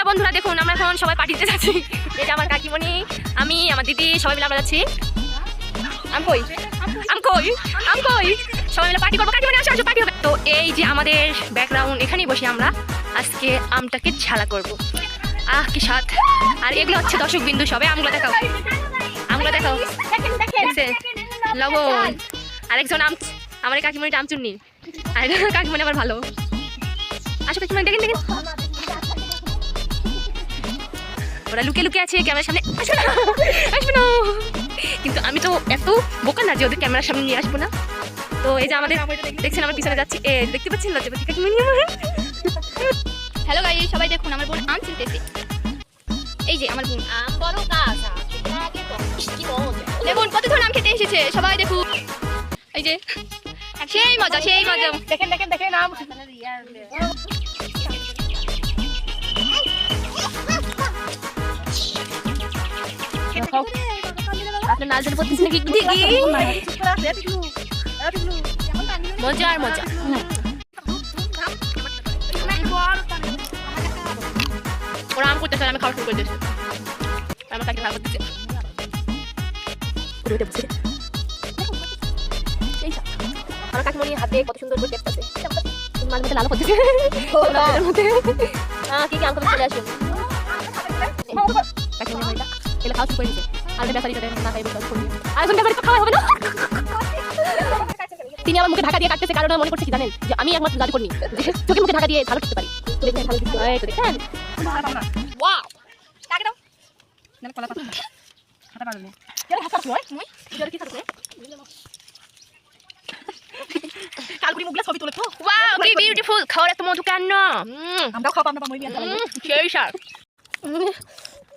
Hello বন্ধুরা, দেখুন আমরা এখন সবাই পার্টিতে যাচ্ছি। এটা আমার কাকিমণি, আমি, আমার দিদি, সবাই মিলে আমরা যাচ্ছি। আমকই সবাই মিলে পার্টি করবো। কাকিমণি আসো, পার্টি হবে। তো এই যে আমাদের ব্যাকগ্রাউন্ড, এখানেই বসে আমরা আজকে আমটাকে ঝালা করবো। আহ কি স্বাদ। আর এগুলো হচ্ছে দর্শক বিন্দু, সবে আমগুলো দেখাও, লবণ। আরেকজন আম, আমার কাকিমণিটা আমচুন্নি, আর কাকিমণি আবার ভালো। আসো কাকিমণি, দেখেন ওরা লুকে লুকে আছে ক্যামেরার সামনে। আসবে না, কিন্তু আমি তো এত বোকা না যে ওদের ক্যামেরার সামনে নিয়ে আসবো না। তো এই যে আমাদের দেখছেন, আমার পিছনে যাচ্ছি, দেখতে পাচ্ছেন লজ্জাপতি কাকিমণি আমার। হ্যালো গাইস, সবাই দেখুন আমার বোন আম ছিলতেছে। এই যে আমার বোন আম বড় গাছ, দেখুন কত ধরনের আম খেতে এসেছে, সবাই দেখুন। এই যে সেই মজা দেখেন আম। আপনার নাচের পড়তেছে নাকি? মজা আর মজা। ওরা আম করতেছে, আমি খাওয়া শুরু করে দিয়েছি। আমার কাকে ভালো করতেছে। আমার কাকিমণির হাতে কত সুন্দর করে টেস্ট আছে। মাঝে মধ্যে লাল করতেছে। কি কি আম করে চলে আসুন। কাকিমণি ভাইটা এলে খাওয়া শুরু করে দিয়েছে। আর ব্যাপারীটা না খাই বলতে আর এখন ব্যাপারী তো খাওয়া হবে না। তিনি আমার মুখে ঢাকা দিয়ে কাটতেছে, কারণ মনে করছে কি জানেন, যে আমি একমাত্র জাদু করি, চোখে মুখে ঢাকা দিয়ে ভালো খেতে পারি। দেখেন ভালো দিচ্ছে, দেখেন ওয়াও। টাকা দাও না, কলা পাতা খাতা পারবে না। এর হাসা নয় মুই এর কি থাকে কালগুড়ি মুগলা ছবি তুলে তো। ওয়াও কি বিউটিফুল। খাওয়ার এত মধু কেন? আমরাও খাবো, আমরা মই বিয়ান চালাই সেই স্যার।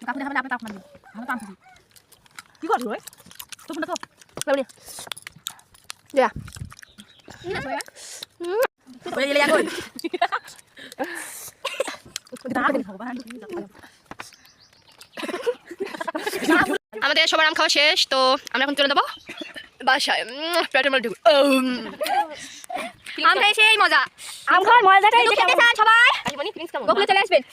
কাপড় দেখাবেন, আপনি তাপ মারবেন, ভালো কাম করুন। কি করছ রে? তো ফোনটা তো লাউনি যা ওই গেলে যাকো। আমাদের সবার আম খাওয়া শেষ, তো আমরা এখন চলে যাবো বাসায়। পেটের মধ্যে আম খাই সেই মজা। আম খাওয়ার মজাটাই সবাই চলে আসবেন।